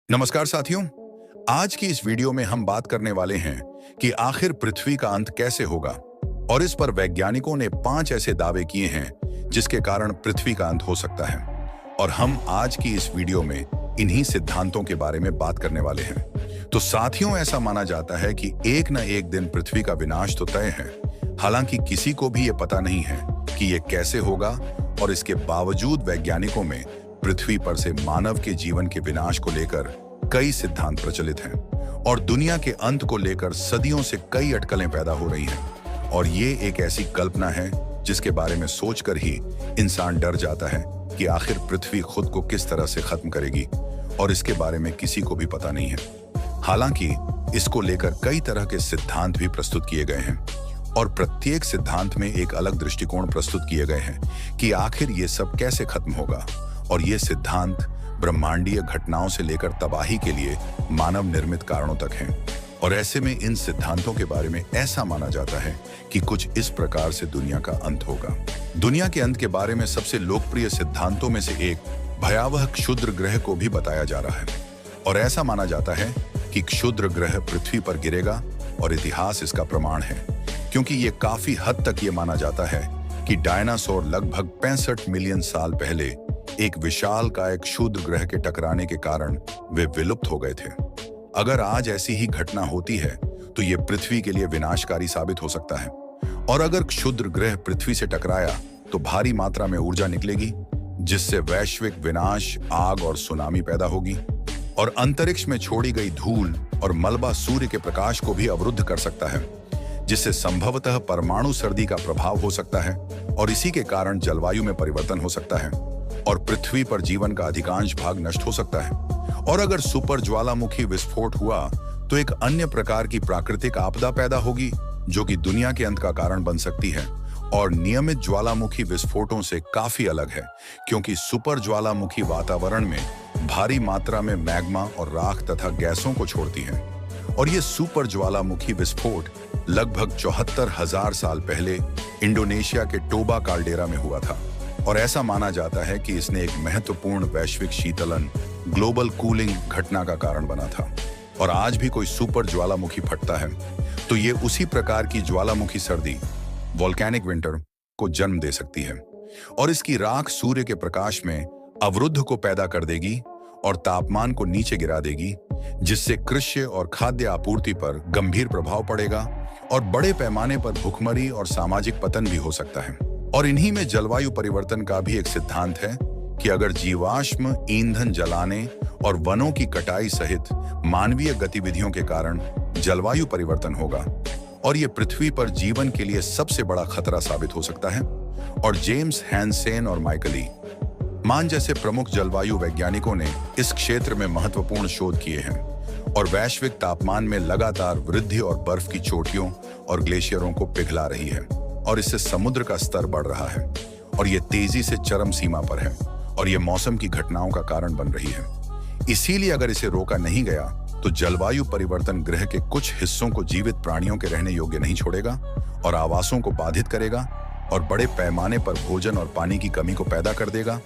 नमस्कार साथियों। आज की इस वीडियो में हम बात करने वाले हैं कि आखिर पृथ्वी का अंत कैसे होगा। और इस पर वैज्ञानिकों ने 5 ऐसे दावे किए हैं जिसके कारण पृथ्वी का अंत हो सकता है। और हम आज की इस वीडियो में इन्हीं सिद्धांतों के बारे में बात करने वाले हैं। तो साथियों, ऐसा माना जाता है कि एक न एक दिन पृथ्वी का विनाश तो तय है। हालांकि किसी को भी ये पता नहीं है कि ये कैसे होगा। और इसके बावजूद वैज्ञानिकों में पृथ्वी पर से मानव के जीवन के विनाश को लेकर कई सिद्धांत प्रचलित हैं। और दुनिया के अंत को लेकर सदियों से कई अटकलें पैदा हो रही हैं। और ये एक ऐसी कल्पना है जिसके बारे में सोचकर ही इंसान डर जाता है कि आखिर पृथ्वी खुद को किस तरह से खत्म करेगी। और इसके बारे में किसी को भी पता नहीं है। हालांकि इसको लेकर कई तरह के सिद्धांत भी प्रस्तुत किए गए हैं। और प्रत्येक सिद्धांत में एक अलग दृष्टिकोण प्रस्तुत किए गए हैं कि आखिर ये सब कैसे खत्म होगा। और ये सिद्धांत ब्रह्मांडीय घटनाओं से लेकर तबाही के लिए मानव निर्मित कारणों तक हैं। और ऐसे में इन सिद्धांतों के बारे में ऐसा माना जाता है कि कुछ इस प्रकार से दुनिया का अंत होगा। दुनिया के अंत के बारे में सबसे लोकप्रिय सिद्धांतों में से एक भयावह क्षुद्र ग्रह को भी बताया जा रहा है। और ऐसा माना जाता है कि क्षुद्र ग्रह पृथ्वी पर गिरेगा। और इतिहास इसका प्रमाण है, क्योंकि ये काफी हद तक ये माना जाता है कि डायनासोर लगभग 65 मिलियन साल पहले एक विशाल का एक क्षुद्र ग्रह के टकराने के कारण वे विलुप्त हो गए थे। अगर आज ऐसी ही घटना होती है तो ये पृथ्वी के लिए विनाशकारी साबित हो सकता है। और अगर क्षुद्र ग्रह पृथ्वी से टकराया तो भारी मात्रा में ऊर्जा निकलेगी, जिससे वैश्विक विनाश, आग और सुनामी पैदा होगी। और अंतरिक्ष में छोड़ी गई धूल और मलबा सूर्य के प्रकाश को भी अवरुद्ध कर सकता है, जिससे संभवतः परमाणु सर्दी का प्रभाव हो सकता है। और इसी के कारण जलवायु में परिवर्तन हो सकता है और पृथ्वी पर जीवन का अधिकांश भाग नष्ट हो सकता है। और अगर सुपर ज्वालामुखी विस्फोट हुआ तो एक अन्य प्रकार की प्राकृतिक आपदा पैदा होगी जो कि दुनिया के अंत का कारण बन सकती है। और नियमित ज्वालामुखी विस्फोटों से काफी अलग है, क्योंकि सुपर ज्वालामुखी वातावरण में भारी मात्रा में मैग्मा और राख तथा गैसों को छोड़ती है। और ये सुपर ज्वालामुखी विस्फोट लगभग 74,000 साल पहले इंडोनेशिया के टोबा काल्डेरा में हुआ था। और ऐसा माना जाता है कि इसने एक महत्वपूर्ण वैश्विक शीतलन, ग्लोबल कूलिंग घटना का कारण बना था। और आज भी कोई सुपर ज्वालामुखी फटता है तो ये उसी प्रकार की ज्वालामुखी सर्दी, वोल्केनिक विंटर, को जन्म दे सकती है। और इसकी राख सूर्य के प्रकाश में अवरुद्ध को पैदा कर देगी और तापमान को नीचे गिरा देगी, जिससे कृषि और खाद्य आपूर्ति पर गंभीर प्रभाव पड़ेगा। और बड़े पैमाने पर भूखमरी और सामाजिक पतन भी हो सकता है। और इन्हीं में जलवायु परिवर्तन का भी एक सिद्धांत है कि अगर जीवाश्म ईंधन जलाने और वनों की कटाई सहित मानवीय गतिविधियों के कारण जलवायु परिवर्तन होगा, और ये पृथ्वी पर जीवन के लिए सबसे बड़ा खतरा साबित हो सकता है। और जेम्स हैंसेन और माइकल ई मान जैसे प्रमुख जलवायु वैज्ञानिकों ने इस क्षेत्र में महत्वपूर्ण शोध किए हैं। और वैश्विक तापमान में लगातार वृद्धि और बर्फ की चोटियों और ग्लेशियरों को पिघला रही है। और इससे समुद्र का स्तर बढ़ रहा है और ये तेजी से चरम सीमा पर है। और ये मौसम की घटनाओं का कारण बन रही है। इसीलिए अगर इसे रोका नहीं गया तो जलवायु परिवर्तन ग्रह के कुछ हिस्सों को जीवित प्राणियों के रहने योग्य नहीं छोड़ेगा और आवासों को बाधित करेगा और बड़े पैमाने पर भोजन और पानी की कमी को पैदा कर देगा।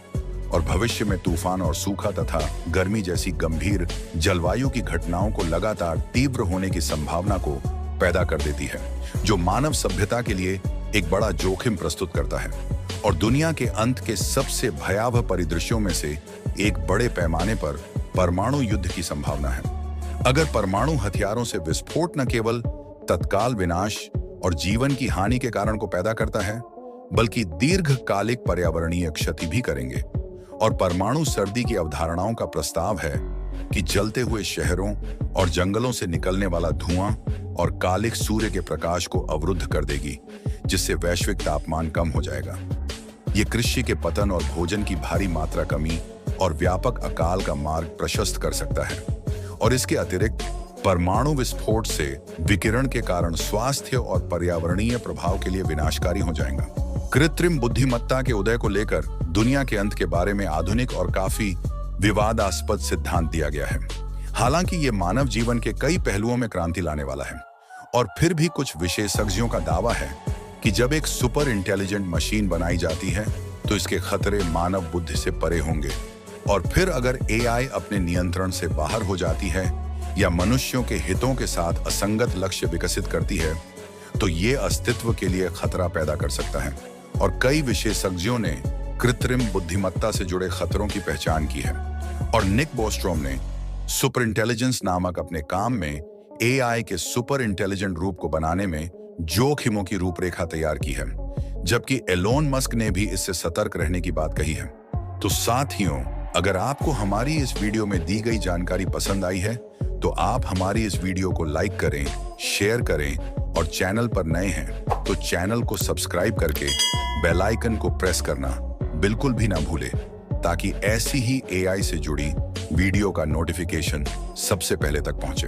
और भविष्य में तूफान और सूखा तथा गर्मी जैसी गंभीर जलवायु की घटनाओं को लगातार तीव्र होने की संभावना को पैदा कर देती है, जो मानव सभ्यता के लिए एक बड़ा जोखिम प्रस्तुत करता है। और दुनिया के अंत के सबसे भयावह परिदृश्यों में से एक बड़े पैमाने पर परमाणु युद्ध की संभावना है। अगर परमाणु हथियारों से विस्फोट न केवल तत्काल विनाश और जीवन की हानि के कारण को पैदा करता है, बल्कि दीर्घकालिक पर्यावरणीय क्षति भी करेंगे। और परमाणु सर्दी की अवधारणाओं का प्रस्ताव है कि जलते हुए शहरों और जंगलों से निकलने वाला धुआं और कालिक सूर्य के प्रकाश को अवरुद्ध कर देगी, जिससे वैश्विक तापमान कम हो जाएगा। ये कृषि के पतन और भोजन की भारी मात्रा कमी और व्यापक अकाल का मार्ग प्रशस्त कर सकता है। और इसके अतिरिक्त परमाणु विस्फोट से विकिरण के कारण स्वास्थ्य और पर्यावरणीय प्रभाव के लिए विनाशकारी हो जाएगा। कृत्रिम बुद्धिमत्ता के उदय को लेकर दुनिया के अंत के बारे में आधुनिक और काफी विवादास्पद सिद्धांत दिया गया है। हालांकि ये मानव जीवन के कई पहलुओं में क्रांति लाने वाला है। और फिर भी कुछ विशेषज्ञों का दावा है कि जब एक सुपर इंटेलिजेंट मशीन बनाई जाती है तो इसके खतरे मानव बुद्धि से परे होंगे और फिर अगर एआई अपने नियंत्रण से बाहर हो जाती है या मनुष्यों के हितों के साथ असंगत लक्ष्य विकसित करती है, तो ये अस्तित्व के लिए खतरा पैदा कर सकता है। और कई विशेषज्ञों ने कृत्रिम बुद्धिमत्ता से जुड़े खतरों की पहचान की है। और निक बोस्ट्रोम ने सुपर इंटेलिजेंस नामक अपने काम में एआई के सुपर इंटेलिजेंट रूप को बनाने में जोखिमों की रूपरेखा तैयार की है, जबकि एलोन मस्क ने भी इससे सतर्क रहने की बात कही है। तो साथियों, अगर आपको हमारी इस वीडियो में दी गई जानकारी पसंद आई है तो आप हमारी इस वीडियो को लाइक करें, शेयर करें और चैनल पर नए हैं तो चैनल को सब्सक्राइब करके बेल आइकन को प्रेस करना बिल्कुल भी ना भूलें, ताकि ऐसी ही एआई से जुड़ी वीडियो का नोटिफिकेशन सबसे पहले तक पहुंचे।